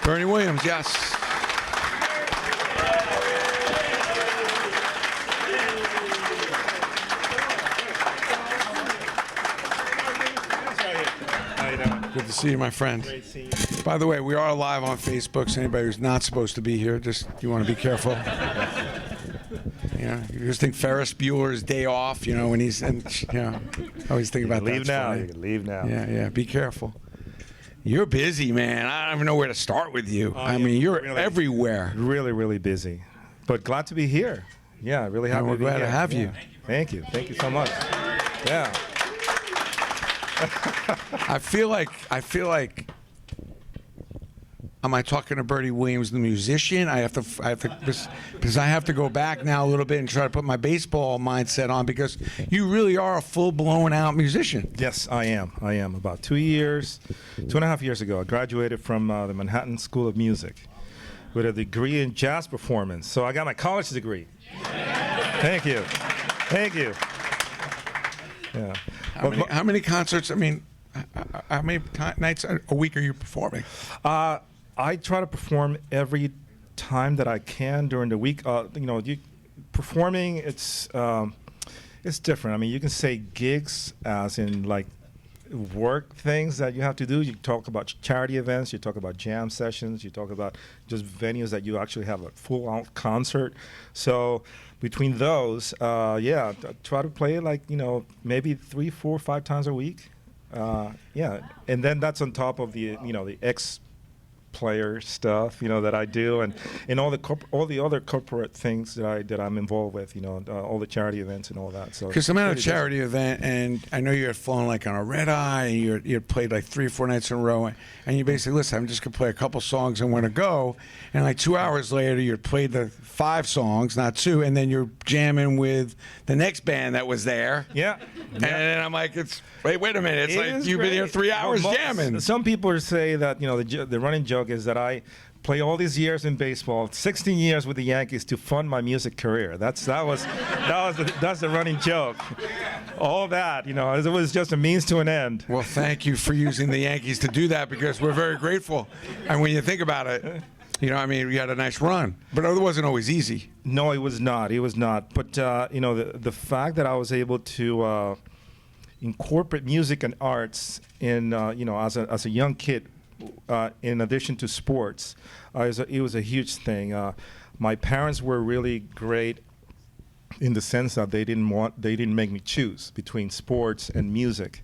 Bernie Williams, yes. Good to see you, my friend. Great seeing you. By the way, we are live on Facebook, so anybody who's not supposed to be here, just you want to be careful. You just think Ferris Bueller's Day Off, when he's, and I always think about that. Leave now. Funny. You can leave now. Yeah, be careful. You're busy, man. I don't even know where to start with you. I mean, you're really, everywhere. Really, really busy. But glad to be here. Yeah, really happy we're to be glad here. to have you. Thank you. Thank you so much. Yeah. I feel like, am I talking to Bertie Williams, the musician? I have to, because I have to go back now a little bit and try to put my baseball mindset on, because you really are a full blown out musician. Yes, I am. About 2.5 years ago, I graduated from the Manhattan School of Music with a degree in jazz performance. So I got my college degree. Thank you. Yeah. How many concerts? I mean, how many nights a week are you performing? I try to perform every time that I can during the week. Performing, it's different. I mean, you can say gigs as in like work things that you have to do. You talk about charity events, you talk about jam sessions, you talk about just venues that you actually have a full-out concert. So between those, try to play like, maybe 3, 4, 5 times a week. And then that's on top of the player stuff, that I do, and all the other corporate things that I'm involved with, all the charity events and all that. So because I'm at a charity event, and I know you had flown like on a red eye, and you had played like 3 or 4 nights in a row, and you basically, listen, I'm just gonna play a couple songs and want to go, and like 2 hours later, you played the 5 songs, not 2, and then you're jamming with the next band that was there. Yeah. And then I'm like, wait a minute, it's like you've been here 3 hours jamming. Some people say that the running joke is that I play all these years in baseball, 16 years with the Yankees to fund my music career. That's the running joke. All that, it was just a means to an end. Well, thank you for using the Yankees to do that, because we're very grateful. And when you think about it, you had a nice run, but it wasn't always easy. No, it was not. But the fact that I was able to incorporate music and arts in as a young kid, in addition to sports, it was a huge thing. My parents were really great in the sense that they didn't make me choose between sports and music.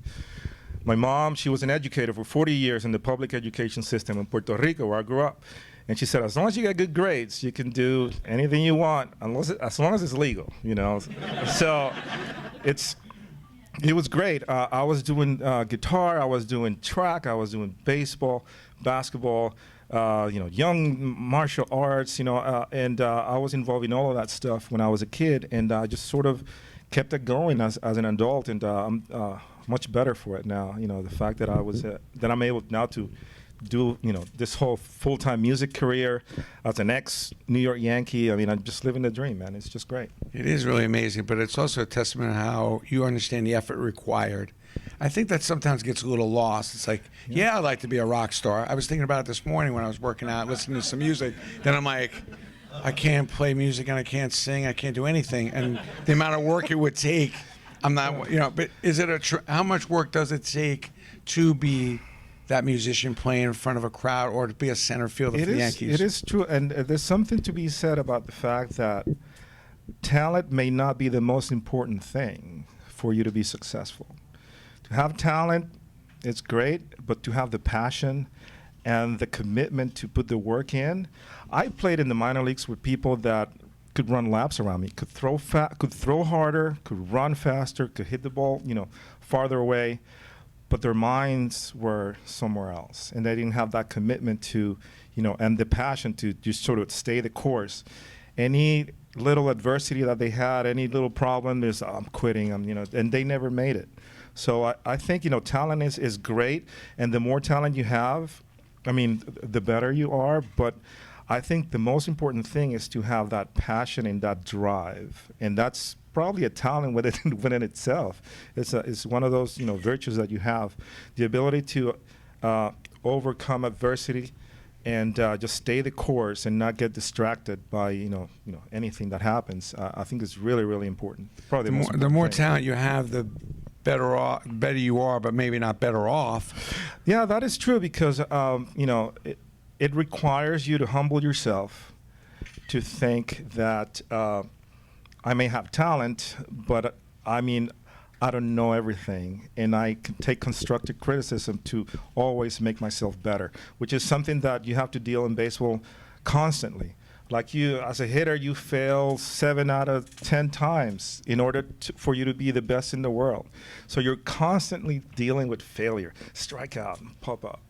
My mom, she was an educator for 40 years in the public education system in Puerto Rico, where I grew up. And she said, as long as you get good grades, you can do anything you want, as long as it's legal, So it was great. I was doing guitar, I was doing track, I was doing baseball, basketball, young martial arts, and I was involved in all of that stuff when I was a kid, and I just sort of kept it going as an adult, and I'm much better for it now. The fact that that I'm able now to do this whole full-time music career as an ex-New York Yankee. I mean, I'm just living the dream, man. It's just great. It is really amazing, but it's also a testament to how you understand the effort required. I think that sometimes gets a little lost. It's like, yeah, I'd like to be a rock star. I was thinking about it this morning when I was working out, listening to some music. Then I'm like, I can't play music and I can't sing. I can't do anything. And the amount of work it would take, I'm not, but is it how much work does it take to be that musician playing in front of a crowd, or to be a center fielder for the Yankees? It is true, and there's something to be said about the fact that talent may not be the most important thing for you to be successful. To have talent, it's great, but to have the passion and the commitment to put the work in. I played in the minor leagues with people that could run laps around me, could throw harder, could run faster, could hit the ball, farther away. But their minds were somewhere else, and they didn't have that commitment to, and the passion to just sort of stay the course. Any little adversity that they had, any little problem, I'm quitting, and they never made it. So I think, talent is great, and the more talent you have, the better you are, but I think the most important thing is to have that passion and that drive, and that's probably a talent within itself. It's one of those virtues that you have, the ability to overcome adversity and just stay the course and not get distracted by anything that happens. I think is really, really important. Probably The more thing. talent you have, the better you are, but maybe not better off. Yeah, that is true because it requires you to humble yourself, to think that I may have talent, but I don't know everything, and I can take constructive criticism to always make myself better, which is something that you have to deal in baseball constantly. Like you, as a hitter, you fail 7 out of 10 times in order for you to be the best in the world. So you're constantly dealing with failure, strike out, pop up,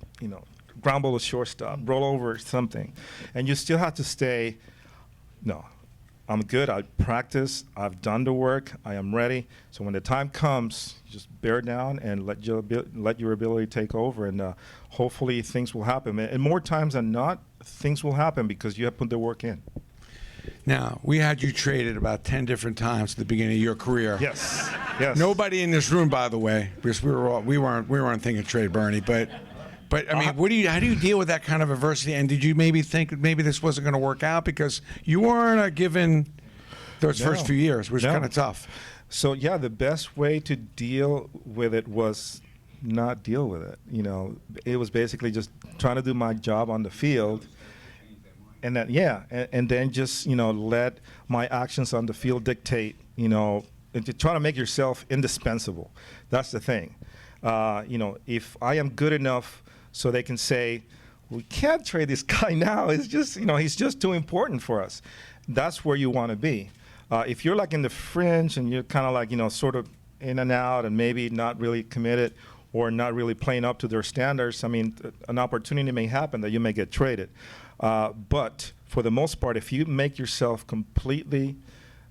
ground ball to shortstop, roll over something, and you still have to stay. No, I'm good. I practice. I've done the work. I am ready. So when the time comes, you just bear down and let your ability take over, and hopefully things will happen. And more times than not, things will happen because you have put the work in. Now, we had you traded about 10 different times at the beginning of your career. Yes. Nobody in this room, by the way, because we weren't thinking trade Bernie, but I mean, how do you deal with that kind of adversity? And did you maybe think maybe this wasn't going to work out because you weren't given those first few years, which was kind of tough? So yeah, the best way to deal with it was not deal with it. It was basically just trying to do my job on the field, and then just let my actions on the field dictate. And to try to make yourself indispensable. That's the thing. If I am good enough, so they can say, we can't trade this guy now. It's just he's just too important for us. That's where you want to be. If you're like in the fringe and you're kind of like sort of in and out and maybe not really committed or not really playing up to their standards, an opportunity may happen that you may get traded. But for the most part, if you make yourself completely,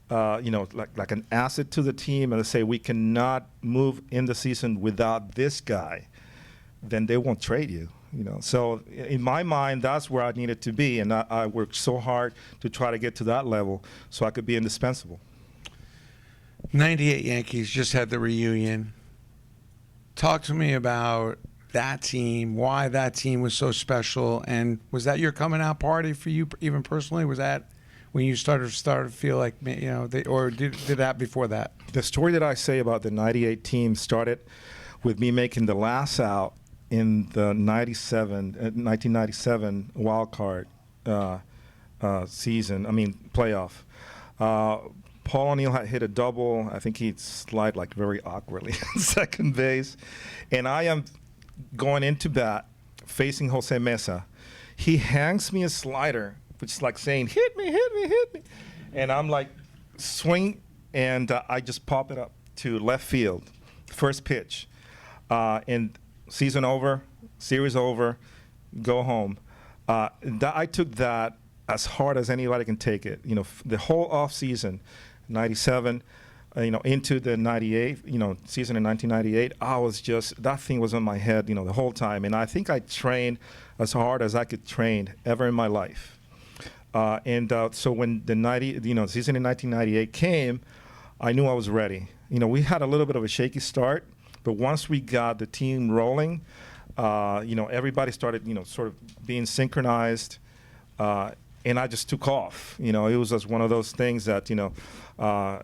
like an asset to the team, and say we cannot move in the season without this guy, then they won't trade you. So in my mind, that's where I needed to be, and I worked so hard to try to get to that level so I could be indispensable. 98 Yankees just had the reunion. Talk to me about that team, why that team was so special, and was that your coming out party for you even personally? Was that when you started to feel like, or did that before that? The story that I say about the 98 team started with me making the last out in the 1997 wild card season, playoff. Paul O'Neill had hit a double. I think he'd slide like very awkwardly at second base. And I am going into bat facing Jose Mesa. He hangs me a slider, which is like saying, hit me, hit me, hit me. And I'm like, swing, and I just pop it up to left field, first pitch. And season over, series over, go home. I took that as hard as anybody can take it. The whole off season, 97, into the 98, season in 1998, that thing was on my head, the whole time. And I think I trained as hard as I could train ever in my life. So when the season in 1998 came, I knew I was ready. We had a little bit of a shaky start, but once we got the team rolling, everybody started, sort of being synchronized, and I just took off. It was just one of those things that, the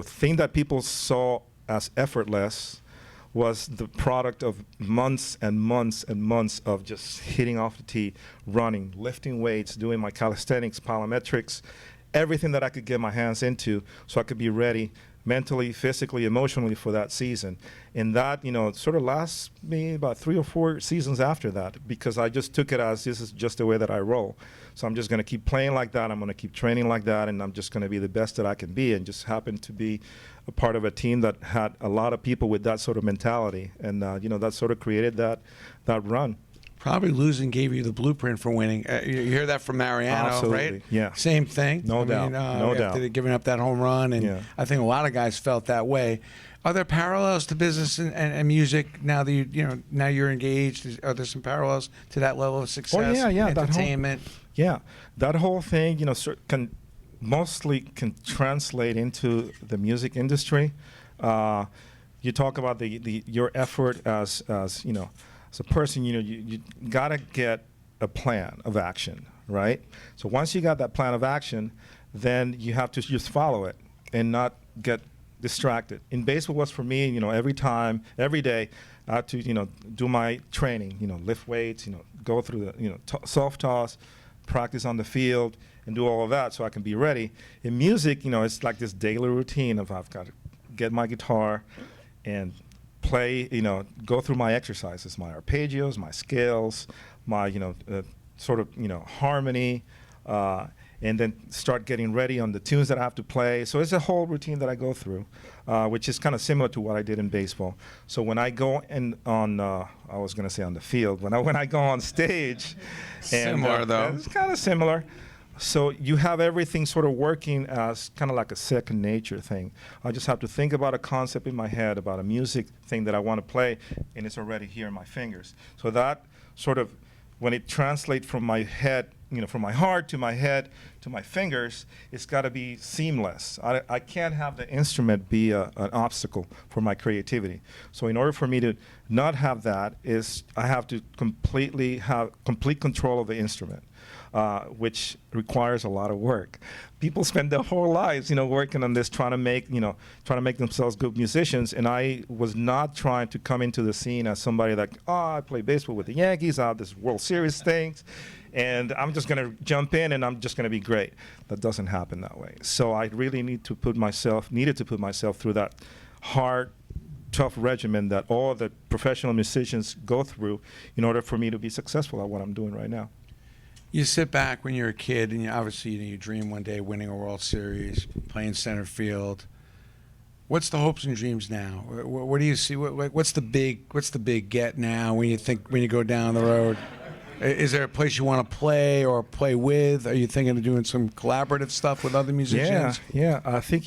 thing that people saw as effortless was the product of months and months and months of just hitting off the tee, running, lifting weights, doing my calisthenics, plyometrics, everything that I could get my hands into so I could be ready mentally, physically, emotionally for that season. And that, sort of lasts me about 3 or 4 seasons after that, because I just took it as this is just the way that I roll. So I'm just going to keep playing like that. I'm going to keep training like that, and I'm just going to be the best that I can be, and just happened to be a part of a team that had a lot of people with that sort of mentality. And, that sort of created that run. Probably losing gave you the blueprint for winning. You hear that from Mariano, Absolutely, right? yeah. Same thing. No doubt. After giving up that home run, and I think a lot of guys felt that way. Are there parallels to business and music now that now you're engaged? Are there some parallels to that level of success? Oh yeah, entertainment. That whole thing, can translate into the music industry. You talk about your effort as a person, you gotta get a plan of action, right? So once you got that plan of action, then you have to just follow it and not get distracted. In baseball, was for me, every day, I had to, do my training, lift weights, go through the, self-toss, practice on the field, and do all of that so I can be ready. In music, it's like this daily routine of I've got to get my guitar and play, go through my exercises, my arpeggios, my scales, my, harmony, and then start getting ready on the tunes that I have to play. So it's a whole routine that I go through, which is kind of similar to what I did in baseball. So when I go I was going to say on the field, when I go on stage. Similar, though. It's kind of similar. So you have everything sort of working as kind of like a second nature thing. I just have to think about a concept in my head, about a music thing that I want to play, and it's already here in my fingers. So that sort of, when it translates from my head, from my heart to my head to my fingers, it's got to be seamless. I can't have the instrument be an obstacle for my creativity. So in order for me to not have that, I have to completely have complete control of the instrument. Which requires a lot of work. People spend their whole lives, working on this, trying to make themselves good musicians. And I was not trying to come into the scene as somebody like, I play baseball with the Yankees, I have this World Series things, and I'm just going to jump in and I'm just going to be great. That doesn't happen that way. So I really needed to put myself through that hard, tough regimen that all the professional musicians go through in order for me to be successful at what I'm doing right now. You sit back when you're a kid, and you dream one day winning a World Series, playing center field. What's the hopes and dreams now? What do you see? What's the big get now when you go down the road? Is there a place you want to play or play with? Are you thinking of doing some collaborative stuff with other musicians? Yeah. I think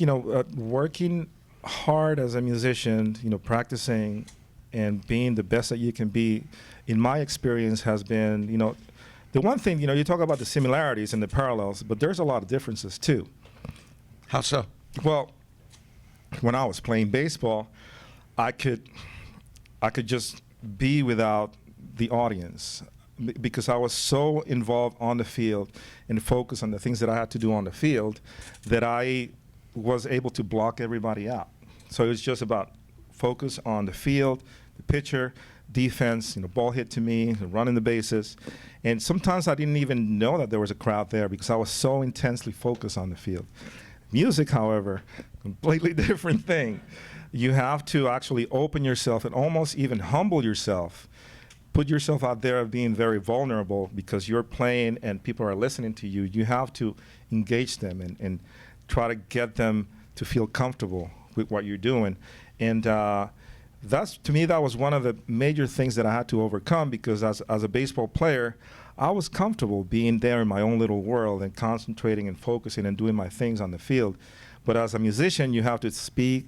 working hard as a musician, practicing and being the best that you can be, in my experience, has been the one thing, you talk about the similarities and the parallels, but there's a lot of differences too. How so? Well, when I was playing baseball, I could just be without the audience because I was so involved on the field and focused on the things that I had to do on the field that I was able to block everybody out. So it was just about focus on the field, the pitcher, defense, ball hit to me, running the bases. And sometimes I didn't even know that there was a crowd there because I was so intensely focused on the field. Music, however, completely different thing. You have to actually open yourself and almost even humble yourself, put yourself out there being very vulnerable because you're playing and people are listening to you. You have to engage them and try to get them to feel comfortable with what you're doing. And to me, that was one of the major things that I had to overcome because as a baseball player, I was comfortable being there in my own little world and concentrating and focusing and doing my things on the field. But as a musician, you have to speak,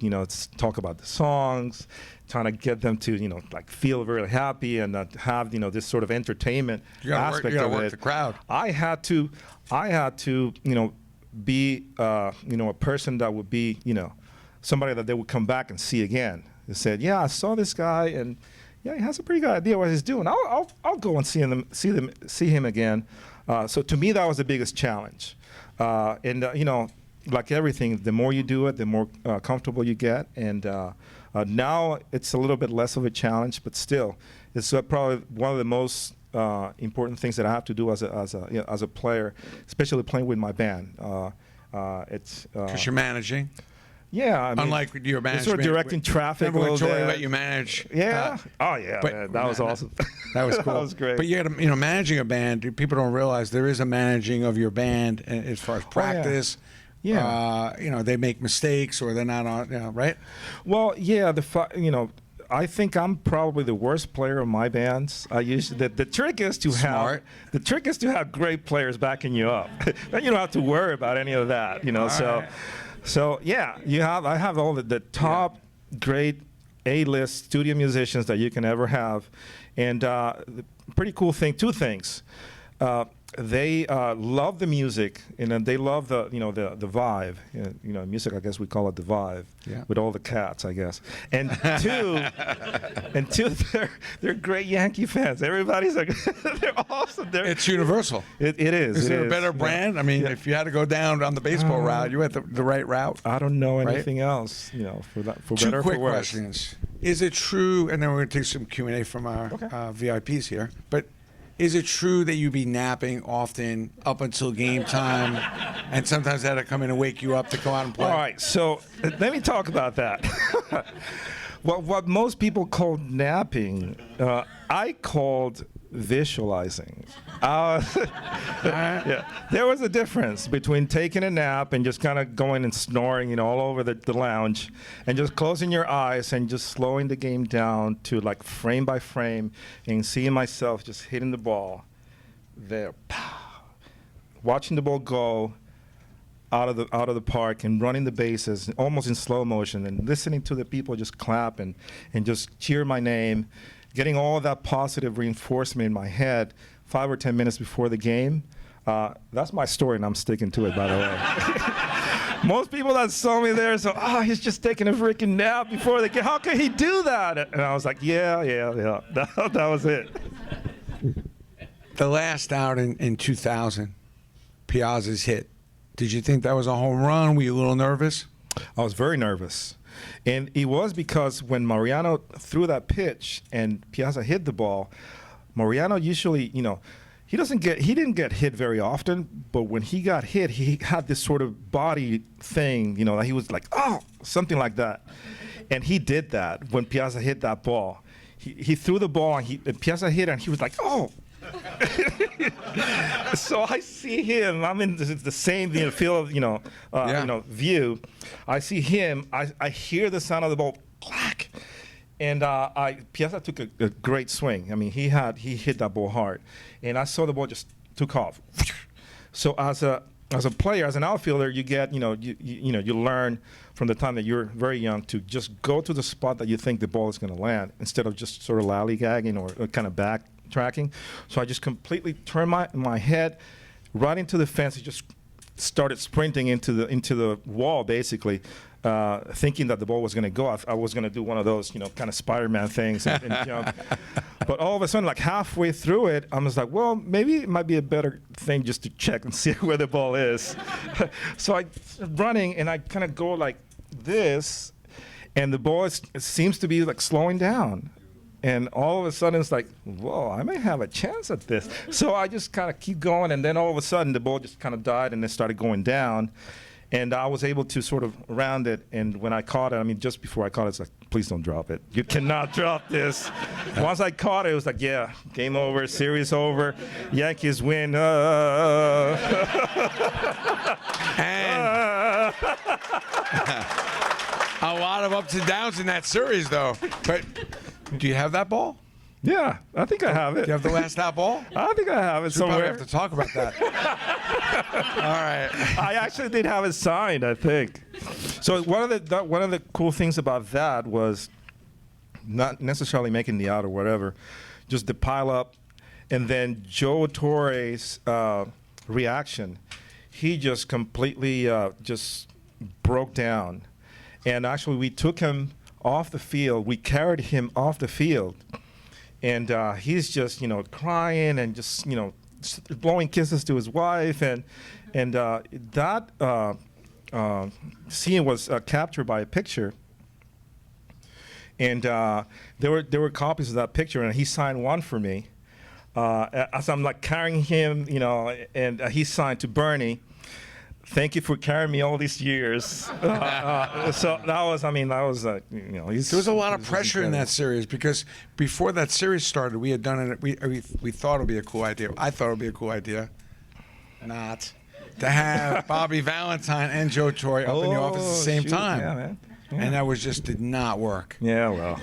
talk about the songs, trying to get them to, feel very happy and have, this sort of entertainment aspect of it. You gotta work the crowd. I had to, be, a person that would be, somebody that they would come back and see again. They said, yeah, I saw this guy, and yeah, he has a pretty good idea what he's doing. I'll go and see him again. So to me, that was the biggest challenge. Like everything, the more you do it, the more comfortable you get. And now it's a little bit less of a challenge, but still, it's probably one of the most important things that I have to do as a player, especially playing with my band. It's because you're managing. Yeah, I mean, unlike your management, sort of directing traffic. Remember when Joey let you manage? Yeah. Oh yeah, man, that was awesome. That was cool. That was great. But you got to, managing a band. People don't realize there is a managing of your band as far as practice. Yeah. They make mistakes or they're not on. Right. Well, yeah. I think I'm probably the worst player of my bands. I usually the trick is to have great players backing you up. Then you don't have to worry about any of that. So yeah, I have all the top great A-list studio musicians that you can ever have, and the pretty cool thing. Two things. they love the music, and then they love the the vibe. Music, I guess we call it the vibe. Yeah. With all the cats, I guess. And two, they're great Yankee fans. Everybody's like, they're awesome. It's universal. It is. Is there a better brand? I mean, if you had to go down on the baseball route, you went the right route. I don't know right? anything else. For that. For Two better or quick for worse. questions. Is it true? And then we're going to take some Q&A from our VIPs here. But is it true that you be napping often up until game time, and sometimes that to come in and wake you up to go out and play? All right, so let me talk about that. What most people call napping, I called visualizing. Yeah, there was a difference between taking a nap and just kind of going and snoring, all over the lounge, and just closing your eyes and just slowing the game down to like frame by frame and seeing myself just hitting the ball there, pow, watching the ball go out of the park and running the bases almost in slow motion and listening to the people just clap and just cheer my name, getting all of that positive reinforcement in my head 5 or 10 minutes before the game. That's my story, and I'm sticking to it, by the way. Most people that saw me there said, he's just taking a freaking nap before the game. How can he do that? And I was like, yeah. That was it. The last out in 2000, Piazza's hit. Did you think that was a home run? Were you a little nervous? I was very nervous. And it was because when Mariano threw that pitch and Piazza hit the ball, Mariano usually, he didn't get hit very often, but when he got hit, he had this sort of body thing, that he was like, something like that. And he did that when Piazza hit that ball. He threw the ball and Piazza hit it, and he was like, oh. So I see him. I'm in the same field, view. I see him. I hear the sound of the ball, clack, and Piazza took a great swing. I mean, he hit that ball hard, and I saw the ball just took off. So as a player, as an outfielder, you get you learn from the time that you're very young to just go to the spot that you think the ball is going to land instead of just sort of lollygagging or kind of backtracking. So I just completely turned my head right into the fence and just started sprinting into the wall, basically, thinking that the ball was going to go. I was going to do one of those, kind of Spider-Man things and jump. But all of a sudden, like halfway through it, I was like, well, maybe it might be a better thing just to check and see where the ball is. So I running, and I kind of go like this, and the ball seems to be like slowing down. And all of a sudden, it's like, whoa, I may have a chance at this. So I just kind of keep going, and then all of a sudden, the ball just kind of died, and it started going down. And I was able to sort of round it, and when I caught it, just before I caught it, it's like, please don't drop it. You cannot drop this. Once I caught it was like, yeah, game over, series over, Yankees win. And a lot of ups and downs in that series, though. But do you have that ball? Yeah, I think I have it. Do you have the last out ball? I think I have it We probably somewhere. have to talk about that. All right. I actually did have it signed, I think. So one of the cool things about that was not necessarily making the out or whatever, just the pile up, and then Joe Torre's reaction. He just completely just broke down, and actually we took him off the field. We carried him off the field. And he's just, crying and just, blowing kisses to his wife, and that scene was captured by a picture. And there were copies of that picture, and he signed one for me. As I'm like carrying him, and he signed to Bernie. Thank you for carrying me all these years. So that was, there was a lot of pressure in that series because before that series started, we had done it. We thought it would be a cool idea. I thought it would be a cool idea. Not to have Bobby Valentine and Joe Torre up in the office at the same time. Yeah, man. Yeah. And that did not work. Yeah, well,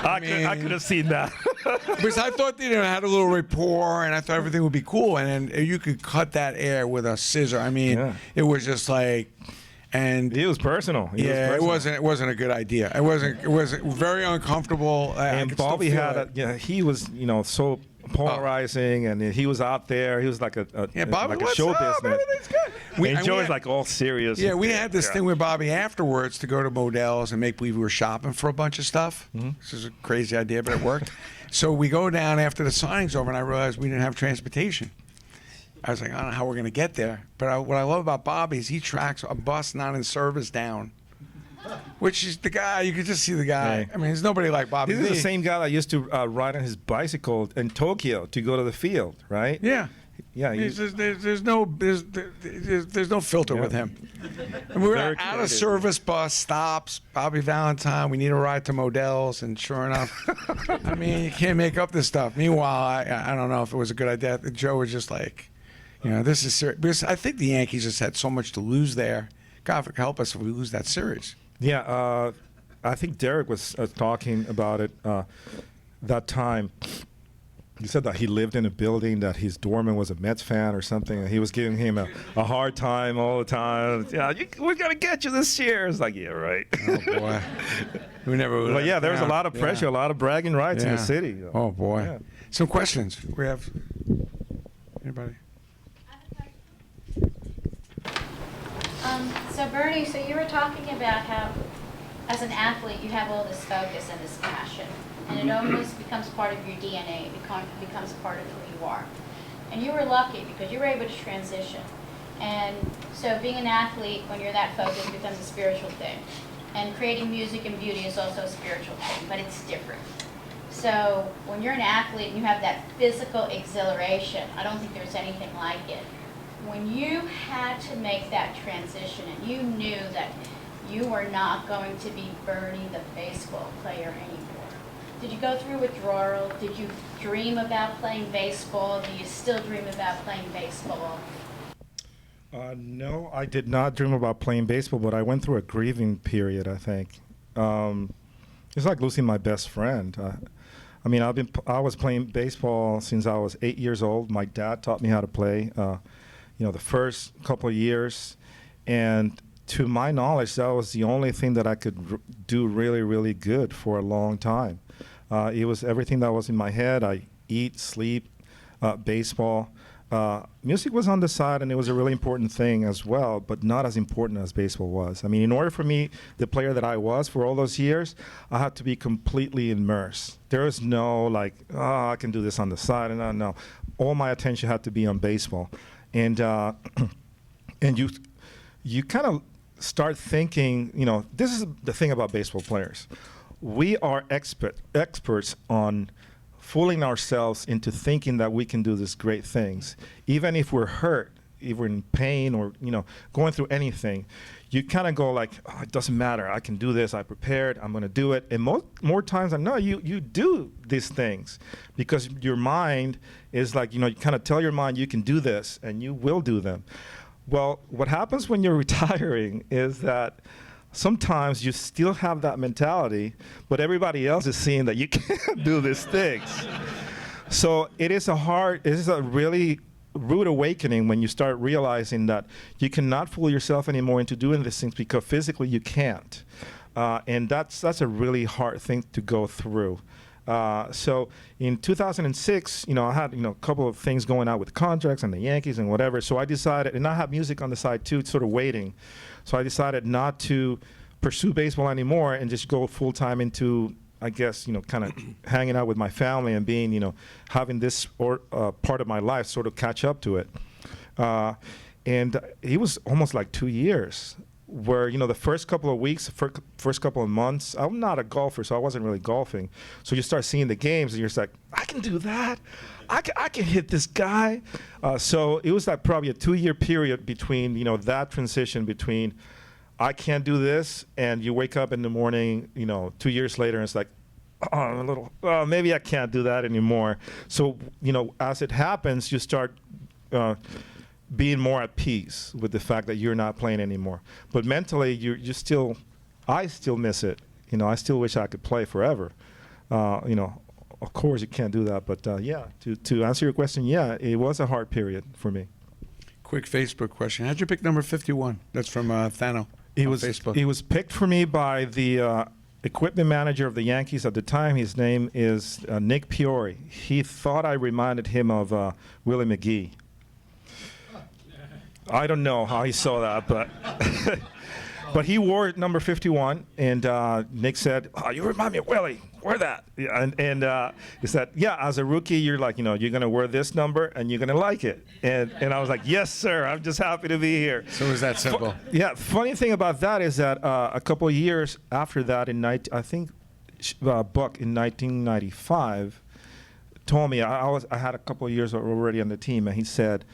I could have seen that. Because I thought they had a little rapport, and I thought everything would be cool, and then you could cut that air with a scissor. It was just like, and it was personal. It wasn't a good idea. It was very uncomfortable. And Bobby he was so polarizing, and he was out there. He was like a Bobby, like a what's show up? business. Everything's good. And Joey's like all serious. Yeah, we had this thing with Bobby afterwards to go to Modell's and make believe we were shopping for a bunch of stuff. This is a crazy idea, but it worked. So we go down after the signing's over, and I realized we didn't have transportation. I was like, I don't know how we're going to get there. But what I love about Bobby is he tracks a bus not in service down. Which is the guy, you could just see the guy. Right. I mean, there's nobody like Bobby. This is the same guy that used to ride on his bicycle in Tokyo to go to the field, right? Yeah. Yeah. There's no filter with him. And we were Very out of creative. service bus stops. Bobby Valentine. We need a ride to Modell's, and sure enough, I mean, you can't make up this stuff. Meanwhile, I don't know if it was a good idea. Joe was just like, this is serious. Because I think the Yankees just had so much to lose there. God help us if we lose that series. Yeah, I think Derek was talking about it that time. He said that he lived in a building that his doorman was a Mets fan or something, and he was giving him a hard time all the time. Yeah, we're gonna get you this year. It's like, yeah, right. Oh boy, we never. But yeah, there's a lot of pressure, a lot of bragging rights in the city. Oh boy, Yeah. Some questions. We have anybody? So Bernie, so you were talking about how, as an athlete, you have all this focus and this passion, and it almost becomes part of your DNA. It becomes part of who you are. And you were lucky because you were able to transition. And so being an athlete, when you're that focused, becomes a spiritual thing. And creating music and beauty is also a spiritual thing, but it's different. So when you're an athlete and you have that physical exhilaration, I don't think there's anything like it. When you had to make that transition and you knew that you were not going to be Bernie the baseball player anymore, did you go through withdrawal? Did you dream about playing baseball? Do you still dream about playing baseball? No, I did not dream about playing baseball, but I went through a grieving period, I think. It's like losing my best friend. I mean, I was playing baseball since I was 8 years old. My dad taught me how to play, the first couple of years. And to my knowledge, that was the only thing that I could do really, really good for a long time. It was everything that was in my head. I eat, sleep, baseball. Music was on the side, and it was a really important thing as well, but not as important as baseball was. I mean, in order for me, the player that I was for all those years, I had to be completely immersed. There was no I can do this on the side, and no. All my attention had to be on baseball. And and you kind of start thinking, this is the thing about baseball players. We are experts on fooling ourselves into thinking that we can do these great things. Even if we're hurt, if we're in pain or, going through anything, you kind of go like, oh, it doesn't matter. I can do this. I prepared. I'm going to do it. And more times than not, you do these things because your mind is like, you kind of tell your mind you can do this and you will do them. Well, what happens when you're retiring is that sometimes you still have that mentality, but everybody else is seeing that you can't do these things. So it is a really rude awakening when you start realizing that you cannot fool yourself anymore into doing these things because physically you can't. And that's a really hard thing to go through. So in 2006, I had, a couple of things going out with contracts and the Yankees and whatever. So I decided, and I have music on the side too, sort of waiting. So I decided not to pursue baseball anymore and just go full time into, I guess, kind of hanging out with my family and being, having this part of my life sort of catch up to it. And it was almost like 2 years where, the first couple of weeks, first couple of months, I'm not a golfer, so I wasn't really golfing. So you start seeing the games and you're just like, I can do that. I can hit this guy. So it was like probably a 2-year period between, that transition between I can't do this and you wake up in the morning, 2 years later and it's like, maybe I can't do that anymore. So, as it happens, you start being more at peace with the fact that you're not playing anymore. But mentally, I still miss it. I still wish I could play forever. Of course you can't do that, but to answer your question, it was a hard period for me. Quick Facebook question. How'd you pick number 51? That's from Thano. It on was Facebook. It was picked for me by the equipment manager of the Yankees at the time. His name is Nick Piori. He thought I reminded him of Willie McGee. I don't know how he saw that, but but he wore number 51, and Nick said, "Oh, you remind me of Willie. Wear that." Yeah, and he said, "Yeah, as a rookie, you're like, you're gonna wear this number, and you're gonna like it." And I was like, "Yes, sir. I'm just happy to be here." So it was that simple. Yeah. Funny thing about that is that a couple of years after that, I think Buck in 1995 told me I had a couple of years already on the team, and he said,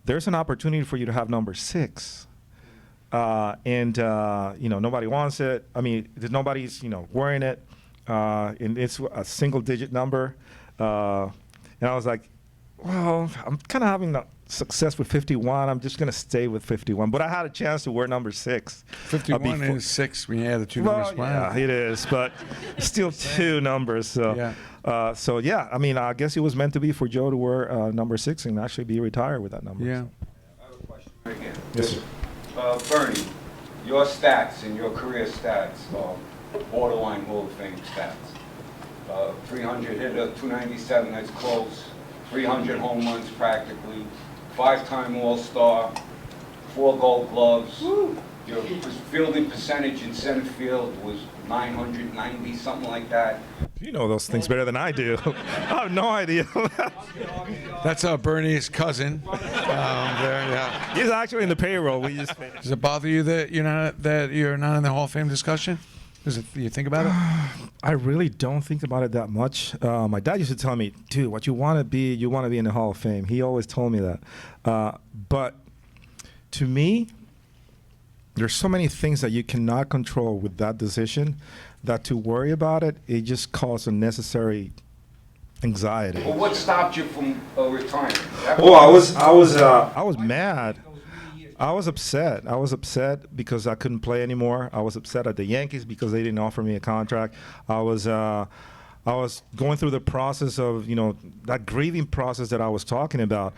"There's an opportunity for you to have number 6." And nobody wants it. I mean, nobody's wearing it, and it's a single-digit number. And I was like, well, I'm kind of having success with 51. I'm just going to stay with 51. But I had a chance to wear number 6. 51 and 6 when you add the two numbers. Yeah, it is, but still two numbers. So, yeah. I mean, I guess it was meant to be for Joe to wear number 6 and actually be retired with that number. Yeah. So. I have a question right here. Yes, sir. Bernie, your stats and your career stats are borderline Hall of Fame stats. 300 hitter, 297, that's close. 300 home runs practically. 5-time All-Star. 4 Gold Gloves. Woo. Your fielding percentage in center field was 990, something like that. You know those things better than I do. I have no idea. That's Bernie's cousin. There, yeah. He's actually in the payroll. We just finished. Does it bother you that you're not in the Hall of Fame discussion? Do you think about it? I really don't think about it that much. My dad used to tell me, dude, what you want to be in the Hall of Fame. He always told me that. But to me, there's so many things that you cannot control with that decision that to worry about it, it just causes unnecessary anxiety. Well, what stopped you from retiring? Oh, I was mad. I was upset. I was upset because I couldn't play anymore. I was upset at the Yankees because they didn't offer me a contract. I was going through the process of, that grieving process that I was talking about.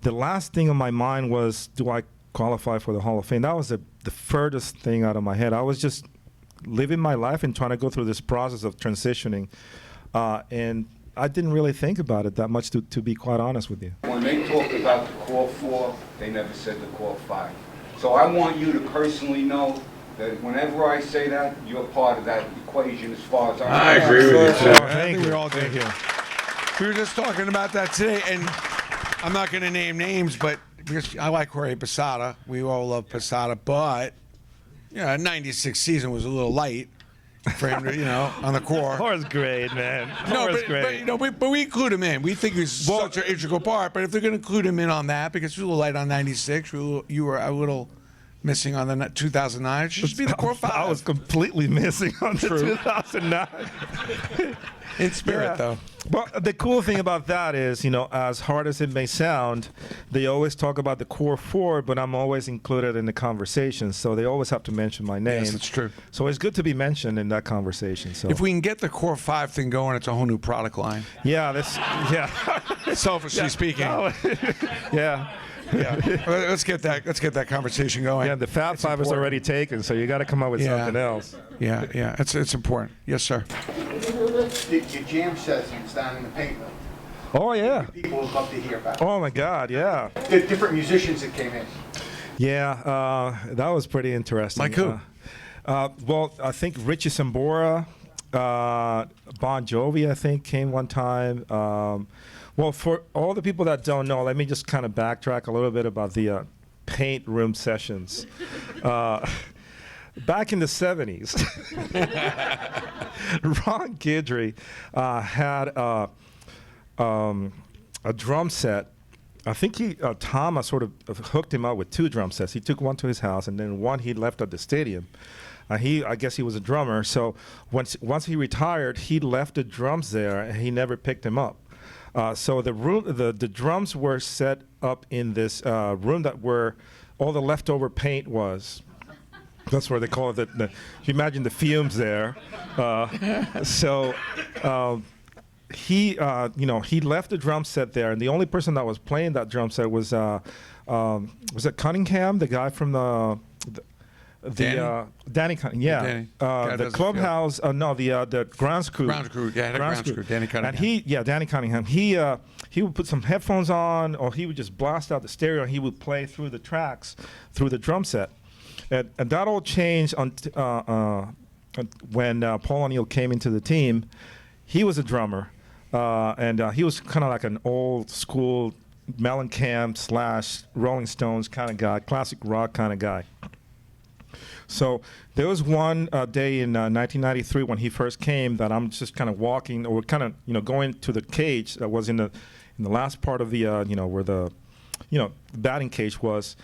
The last thing on my mind was, do I qualify for the Hall of Fame? That was the furthest thing out of my head. I was just living my life and trying to go through this process of transitioning. And I didn't really think about it that much, to be quite honest with you. When they talked about the core 4, they never said the core 5. So I want you to personally know that whenever I say that, you're part of that equation as far as I agree with you, too. I Thank think you. we all do. Thank you. We were just talking about that today, and I'm not going to name names, but because I like Jorge Posada. We all love Posada, but 96 season was a little light for him to, on the core. Hor's great, man. No, Hor's but great. we include him in. We think he's such an integral part. But if they're going to include him in on that, because we were a little light on 96, you were a little missing on the 2009. It should just be the core 5. I was completely missing on the 2009. In spirit, though. Well, the cool thing about that is, as hard as it may sound, they always talk about the core 4, but I'm always included in the conversation, so they always have to mention my name. Yes, that's true. So it's good to be mentioned in that conversation. So if we can get the core 5 thing going, it's a whole new product line. yeah, Selfishly speaking. No. yeah. Yeah. Let's get that conversation going. Yeah, the Fab Five is already taken, so you got to come up with something else. Yeah. It's important. Yes, sir. Your jam sessions down in the paint room. Oh yeah. People would love to hear about it. Oh my God, yeah. The different musicians that came in. Yeah, that was pretty interesting. Like who? Well, I think Richie Sambora, Bon Jovi, I think, came one time. Well, for all the people that don't know, let me just kind of backtrack a little bit about the paint room sessions. Back in the 70s, Ron Guidry had a drum set. I think Thomas sort of hooked him up with 2 drum sets. He took one to his house, and then one he left at the stadium. I guess he was a drummer, so once he retired, he left the drums there, and he never picked them up. So the drums were set up in this room that where all the leftover paint was. That's where they call it. You imagine the fumes there. So he left the drum set there, and the only person that was playing that drum set was it Cunningham, the guy from Danny Cunningham, yeah. Danny. Guy The does the clubhouse, no, the grounds crew. Grounds crew, yeah, the grounds crew, Danny Cunningham. And Danny Cunningham, he would put some headphones on, or he would just blast out the stereo, and he would play through the tracks, through the drum set. And that all changed when Paul O'Neill came into the team. He was a drummer, and he was kind of like an old school Mellencamp / Rolling Stones kind of guy, classic rock kind of guy. So there was one day in 1993 when he first came that I'm just kind of walking, or kind of going to the cage that was in the last part of the where the batting cage was,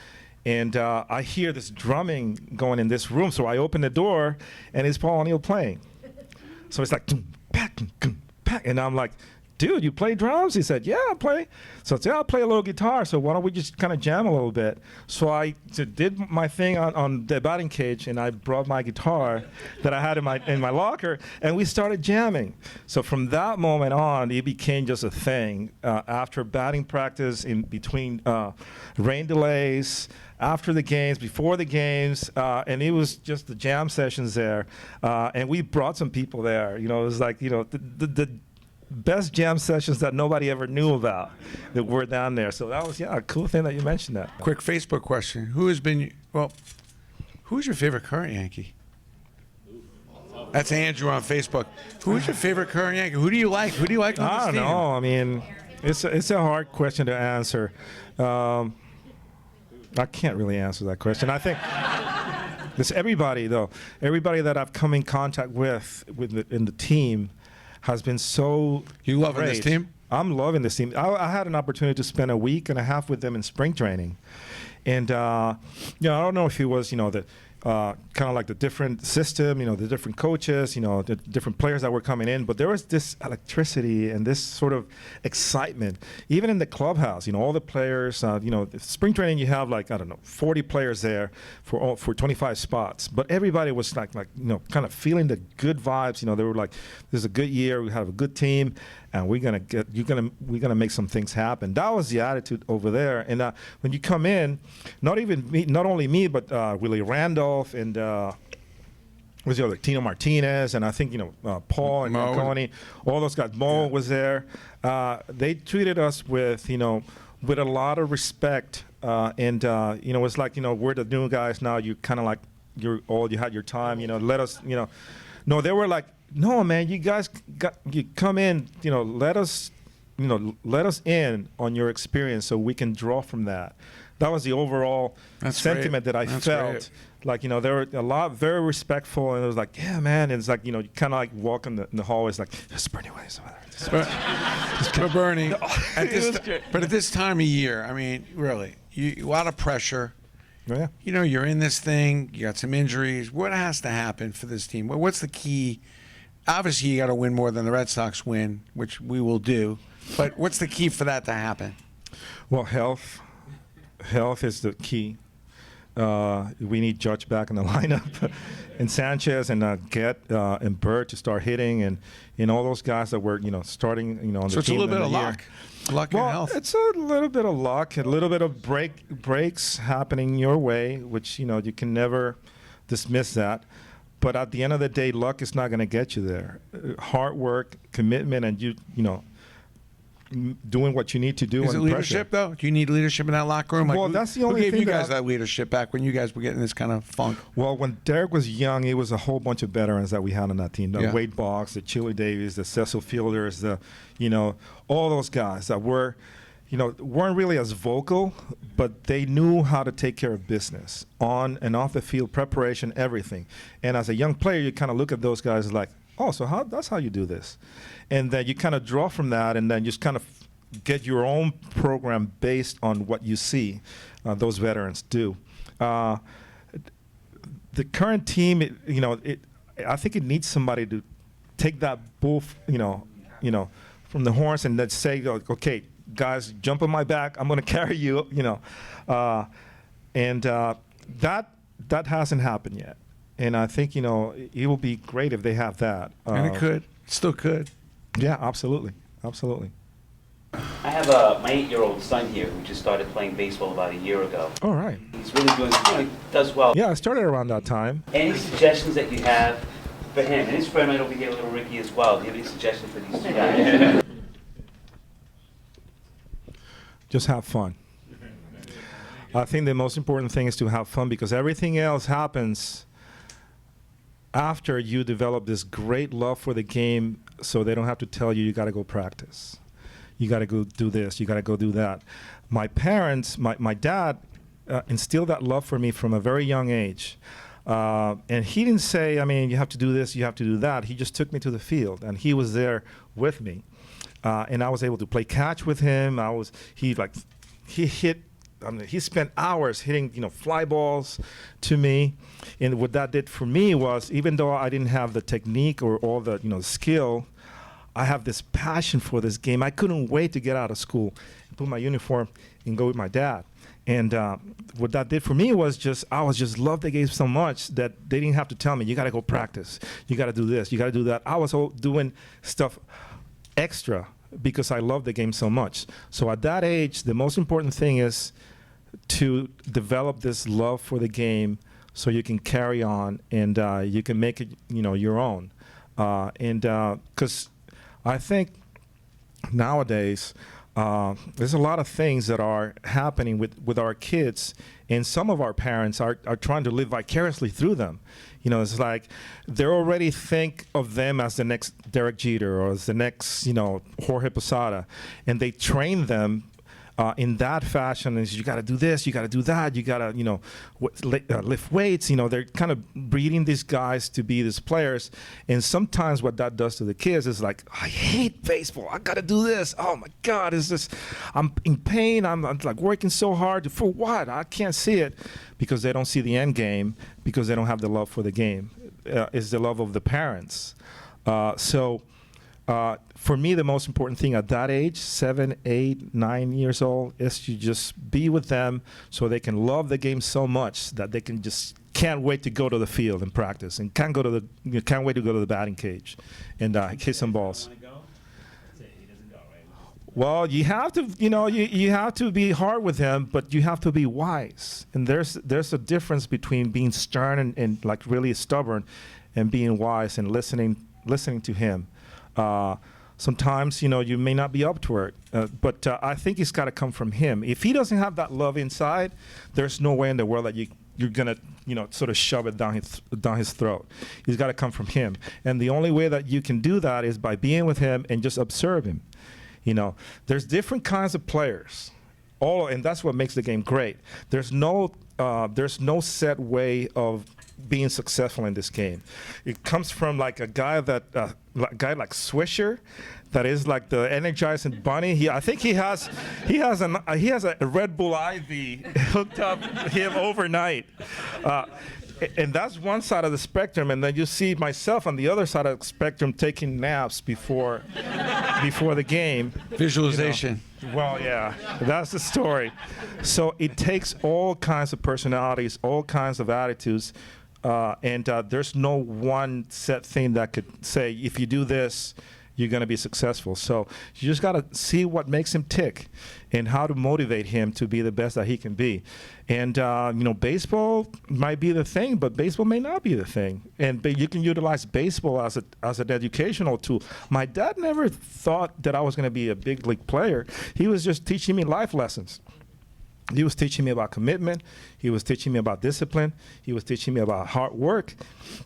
and I hear this drumming going in this room. So I open the door, and it's Paul O'Neill playing. So it's like, and I'm like, dude, you play drums? He said, yeah, I play. So I said, I'll play a little guitar, so why don't we just kind of jam a little bit? So I did my thing on the batting cage, and I brought my guitar that I had in my locker, and we started jamming. So from that moment on, it became just a thing. After batting practice, in between rain delays, after the games, before the games, and it was just the jam sessions there. And we brought some people there. It was like, the best jam sessions that nobody ever knew about that were down there. So that was, a cool thing that you mentioned that. Quick Facebook question: who's your favorite current Yankee? That's Andrew on Facebook. Who's your favorite current Yankee? Who do you like? Who do you like on I this don't team? know. I mean, it's a hard question to answer. I can't really answer that question. I think it's everybody, though. Everybody that I've come in contact with in the team has been so You loving this great. team? I'm loving this team. I had an opportunity to spend a week and a half with them in spring training, and I don't know if it was the kind of like the different system, the different coaches, the different players that were coming in, but there was this electricity and this sort of excitement, even in the clubhouse. All the players. Spring training, you have 40 players there for 25 spots, but everybody was like kind of feeling the good vibes. They were like, "This is a good year. We have a good team, and we're gonna make some things happen." That was the attitude over there. And when you come in, not only me, but Willie Randolph and was the other Tino Martinez, and I think Paul and Mo. Coney, all those guys. Mo was there. They treated us with with a lot of respect, and it's like we're the new guys now. You kind of like you had your time. Let us No, they were like, no, man, you guys you come in, let us in on your experience so we can draw from that. That was the overall sentiment that I felt. Great. Like, they were very respectful, and it was like, yeah, man. And it's like, you kind of like walk in the hallways, like, there's Bernie Williams over there. But Bernie, It was at this time of year, I mean, really, a lot of pressure. Yeah. You're in this thing. You got some injuries. What has to happen for this team? What's the key? Obviously, you got to win more than the Red Sox win, which we will do. But what's the key for that to happen? Well, health. Health is the key. We need Judge back in the lineup, and Sanchez and and Bird to start hitting, and all those guys that were starting on the team. So it's a little bit of year. luck Well, and health. it's a little bit of luck, a little bit of breaks happening your way, which you can never dismiss that. But at the end of the day, luck is not going to get you there. Hard work, commitment, and doing what you need to do. Is it under leadership, pressure. though? Do you need leadership in that locker room? Well, that's the only who gave thing you guys that- that leadership back when you guys were getting this kind of funk? Well, when Derek was young, it was a whole bunch of veterans that we had on that team. The Yeah. Wade Boggs, the Chili Davies, the Cecil Fielders, all those guys that were, weren't really as vocal, but they knew how to take care of business on and off the field, preparation, everything. And as a young player, you kind of look at those guys like, oh, so that's how you do this. And then you kind of draw from that, and then just kind of get your own program based on what you see those veterans do. The current team, I think it needs somebody to take that bull, from the horns and then say, okay, guys, jump on my back. I'm going to carry you, and that hasn't happened yet. And I think, it will be great if they have that. And it could. It still could. Yeah, absolutely. Absolutely. I have my 8-year-old son here who just started playing baseball about a year ago. All right. He's really doing, he does well. Yeah, I started around that time. Any suggestions that you have for him? And his friend right over here, little Ricky as well. Do you have any suggestions for these two guys? Just have fun. I think the most important thing is to have fun, because everything else happens after you develop this great love for the game, so they don't have to tell you, you got to go practice. You got to go do this. You got to go do that. My parents, my dad instilled that love for me from a very young age. And he didn't say, I mean, you have to do this, you have to do that. He just took me to the field, and he was there with me. And I was able to play catch with him. He spent hours hitting, fly balls to me. And what that did for me was, even though I didn't have the technique or all the, skill, I have this passion for this game. I couldn't wait to get out of school, put my uniform, and go with my dad. And what that did for me was I just loved the game so much that they didn't have to tell me, you got to go practice. You got to do this. You got to do that. I was doing stuff extra because I loved the game so much. So at that age, the most important thing is to develop this love for the game so you can carry on and you can make it, your own. Because I think nowadays, there's a lot of things that are happening with our kids, and some of our parents are trying to live vicariously through them. It's like they already think of them as the next Derek Jeter or as the next, Jorge Posada, and they train them in that fashion. Is you got to do this, you got to do that, you got to, lift weights. They're kind of breeding these guys to be these players. And sometimes what that does to the kids is like, I hate baseball. I got to do this. Oh my God, I'm in pain. I'm like working so hard for what? I can't see it, because they don't see the end game, because they don't have the love for the game. It's the love of the parents. For me, the most important thing at that age, 7, 8, 9 years old, is to just be with them so they can love the game so much that they can't wait to go to the field and practice, and can't wait to go to the batting cage and hit some balls. Well, you have to, you have to be hard with him, but you have to be wise. And there's a difference between being stern and like really stubborn, and being wise and listening to him. Sometimes, you may not be up to it, but I think it's got to come from him. If he doesn't have that love inside, there's no way in the world that you're gonna, sort of shove it down his throat. It's got to come from him, and the only way that you can do that is by being with him and just observe him. There's different kinds of players, and that's what makes the game great. There's no set way of being successful in this game. It comes from like a guy like Swisher, that is like the energizing bunny. I think he has a Red Bull IV hooked up him overnight. And that's one side of the spectrum, and then you see myself on the other side of the spectrum taking naps before the game. Visualization. Well, yeah, that's the story. So it takes all kinds of personalities, all kinds of attitudes, and there's no one set thing that could say, if you do this, you're going to be successful. So you just got to see what makes him tick and how to motivate him to be the best that he can be. And, baseball might be the thing, but baseball may not be the thing. And you can utilize baseball as an educational tool. My dad never thought that I was going to be a big league player. He was just teaching me life lessons. He was teaching me about commitment. He was teaching me about discipline. He was teaching me about hard work.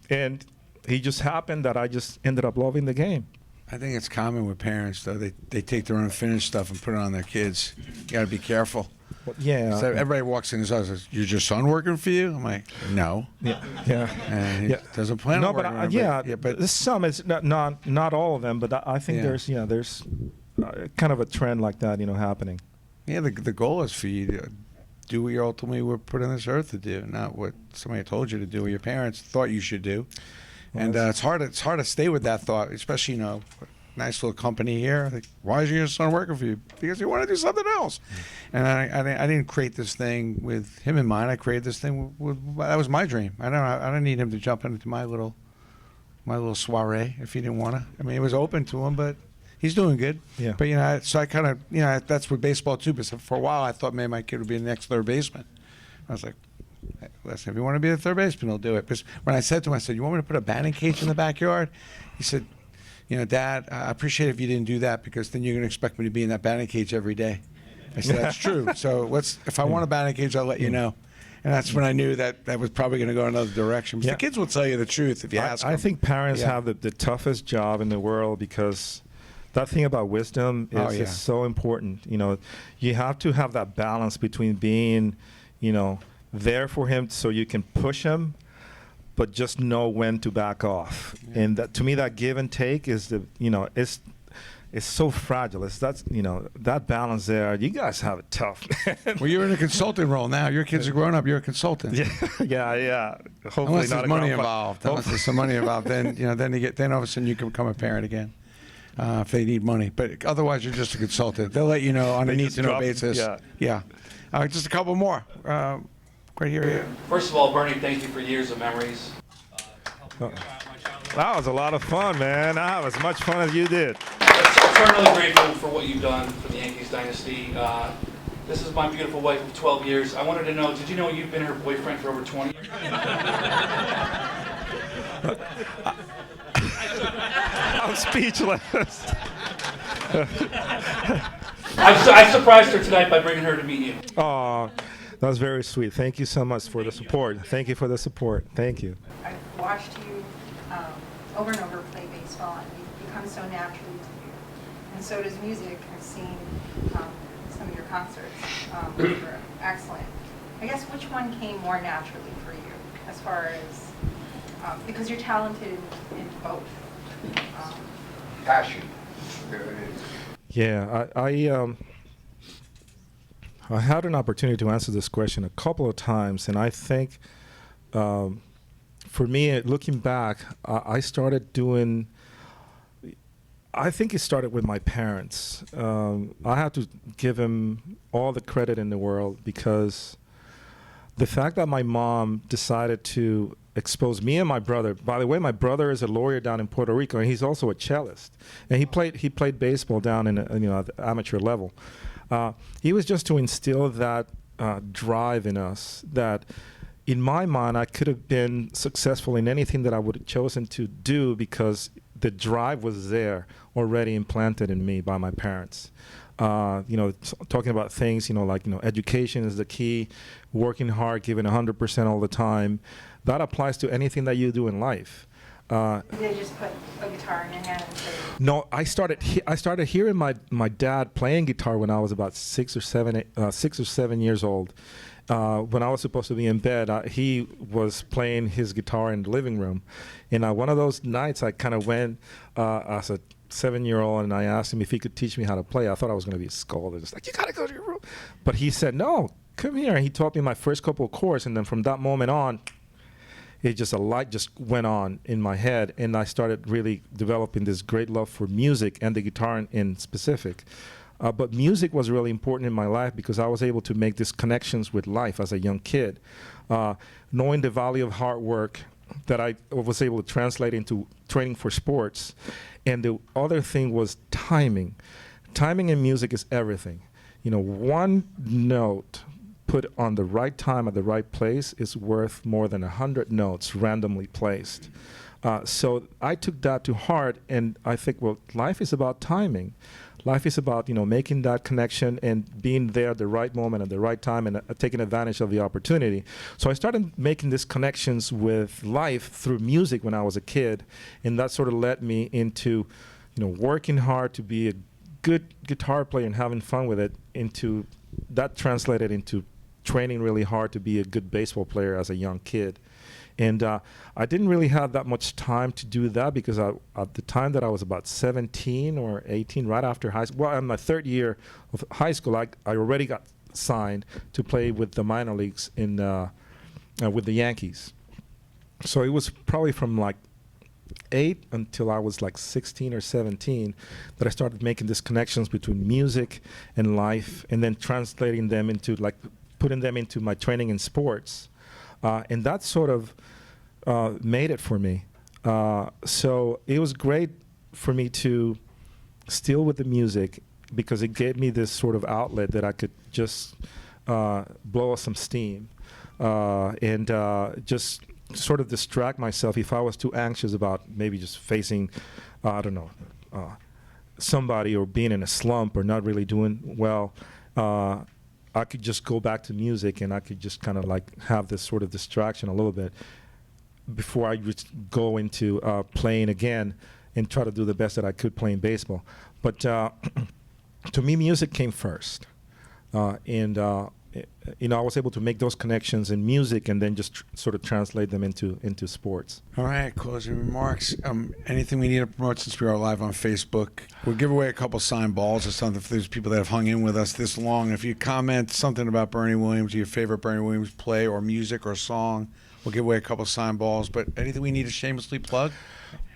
And he just happened that I just ended up loving the game. I think it's common with parents, though. They take their unfinished stuff and put it on their kids. You got to be careful. Well, yeah. So everybody walks in his house and says, "Is your son working for you?" I'm like, "No." Yeah. And he doesn't plan on working. But some, it's not all of them, but I think there's kind of a trend like that, happening. Yeah, the goal is for you to do what you ultimately were put on this earth to do, not what somebody told you to do or your parents thought you should do. And it's hard to stay with that thought, especially, nice little company here. Like, why is your son working for you? Because you want to do something else. And I didn't create this thing with him in mind. I created this thing that was my dream. I don't need him to jump into my little soiree if he didn't want to. I mean, it was open to him, but He's doing good. Yeah. But, so I kind of, that's with baseball too. But for a while, I thought maybe my kid would be the next third baseman. I was like, hey, listen, if you want to be the third baseman, he'll do it. Because when I said to him, I said, you want me to put a batting cage in the backyard? He said, Dad, I appreciate if you didn't do that because then you're going to expect me to be in that batting cage every day. I said, that's true. So if I want a batting cage, I'll let you know. And that's when I knew that was probably going to go another direction. Because the kids will tell you the truth if you ask them. I think parents have the toughest job in the world because that thing about wisdom is so important. You have to have that balance between being, there for him so you can push him, but just know when to back off. Yeah. And to me, that give and take is it's so fragile. That balance there. You guys have it tough. Well, you're in a consulting role now. Your kids are grown up. You're a consultant. Yeah. Hopefully unless not there's money involved. Unless there's some money involved, then then all of a sudden you can become a parent again. If they need money, but otherwise you're just a consultant. They'll let you know on a need-to-know basis. Yeah. Just a couple more. Right here. First of all, Bernie, thank you for years of memories. That was a lot of fun, man. I had as much fun as you did. I'm eternally grateful for what you've done for the Yankees dynasty. This is my beautiful wife of 12 years. I wanted to know, did you know you've been her boyfriend for over 20 years? I'm speechless. I surprised her tonight by bringing her to meet you. Oh, that was very sweet. Thank you so much for the support. Thank you for the support. Thank you. I've watched you over and over play baseball, and you've become so naturally to you. And so does music. I've seen some of your concerts. They were excellent. I guess which one came more naturally for you as far as, because you're talented in both? Passion. Yeah, I had an opportunity to answer this question a couple of times, and I think for me, looking back, I started doing. I think it started with my parents. I have to give him all the credit in the world because the fact that my mom decided to expose me and my brother. By the way, my brother is a lawyer down in Puerto Rico, and he's also a cellist. And he played baseball down in at the amateur level. He was just to instill that drive in us that, in my mind, I could have been successful in anything that I would have chosen to do because the drive was there already implanted in me by my parents. Talking about things, education is the key, working hard, giving 100% all the time. That applies to anything that you do in life. Did they just put a guitar in your hand and say? No, I started hearing my dad playing guitar when I was about 6 or 7 years old. When I was supposed to be in bed, he was playing his guitar in the living room. And one of those nights, I kind of went as a 7-year-old, and I asked him if he could teach me how to play. I thought I was going to be scolded. It's like, you got to go to your room. But he said, no, come here. And he taught me my first couple of chords. And then from that moment on, a light just went on in my head, and I started really developing this great love for music and the guitar in specific. But music was really important in my life because I was able to make these connections with life as a young kid, knowing the value of hard work that I was able to translate into training for sports. And the other thing was timing. Timing in music is everything. One note put on the right time at the right place is worth more than 100 notes randomly placed. So I took that to heart, and I think, well, life is about timing. Life is about, making that connection and being there at the right moment at the right time and taking advantage of the opportunity. So I started making these connections with life through music when I was a kid, and that sort of led me into, working hard to be a good guitar player and having fun with it. That translated into training really hard to be a good baseball player as a young kid. And I didn't really have that much time to do that because at the time that I was about 17 or 18, right after high school, in my third year of high school, I already got signed to play with the minor leagues with the Yankees. So it was probably from like 8 until I was like 16 or 17 that I started making these connections between music and life, and then translating them into putting them into my training in sports. And that sort of made it for me. So it was great for me to still with the music, because it gave me this sort of outlet that I could just blow off some steam and just sort of distract myself if I was too anxious about maybe just facing, I don't know, somebody or being in a slump or not really doing well. I could just go back to music and I could just kind of like have this sort of distraction a little bit before I would go into playing again and try to do the best that I could playing baseball. But to me, music came first. And I was able to make those connections in music and then just sort of translate them into sports. All right, closing remarks. Anything we need to promote since we are live on Facebook? We'll give away a couple signed balls or something for those people that have hung in with us this long. If you comment something about Bernie Williams, your favorite Bernie Williams play or music or song, we'll give away a couple signed balls. But anything we need to shamelessly plug?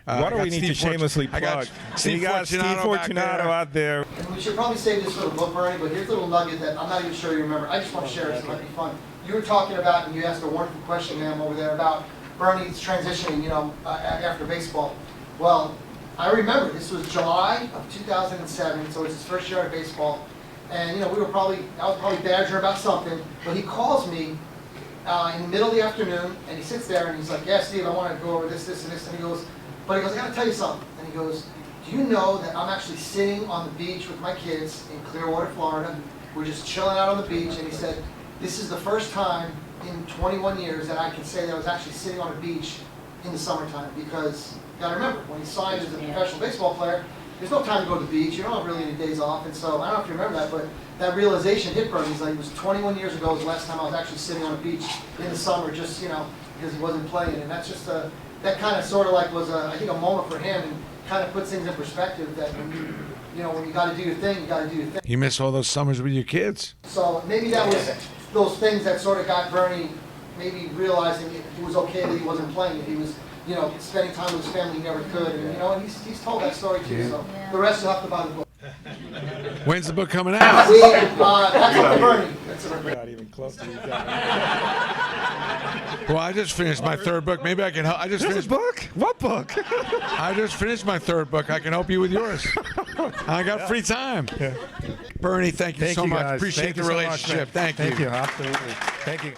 What do we need to shamelessly plug? You got Steve Fortunato out there. And we should probably save this for the book, Bernie, but here's a little nugget that I'm not even sure you remember. I just want to share it, so it might be fun. You were talking about, and you asked a wonderful question, ma'am, over there about Bernie's transitioning, after baseball. Well, I remember this was July of 2007, so it's his first year of baseball. And, I was probably badgering about something, but he calls me in the middle of the afternoon, and he sits there, and he's like, yeah, Steve, I want to go over this, this, and this, and he goes, I got to tell you something. And he goes, do you know that I'm actually sitting on the beach with my kids in Clearwater, Florida. We're just chilling out on the beach. And he said, this is the first time in 21 years that I can say that I was actually sitting on a beach in the summertime. Because, you got to remember, when he signed as a professional baseball player, there's no time to go to the beach. You don't have really any days off. And so, I don't know if you remember that, but that realization hit Bernie. He's like, it was 21 years ago was the last time I was actually sitting on a beach in the summer, just, because he wasn't playing. And that's just that kind of sort of like was, I think, a moment for him, and kind of puts things in perspective that when you got to do your thing, you got to do your thing. You miss all those summers with your kids. So maybe that was those things that sort of got Bernie maybe realizing it was okay that he wasn't playing. If he was, spending time with his family, he never could. And, he's told that story too. So the rest you'll have to buy the book. When's the book coming out? That's up to Bernie. That's up to Bernie. Not even close to you. Well, I just finished my third book. Maybe I can help. I just There's finished a book? What book? I just finished my third book. I can help you with yours. I got free time. Yeah. Bernie, thank you so much. Guys. Appreciate Thank the you so much, relationship. man. Thank you. Thank you. Absolutely. Thank you.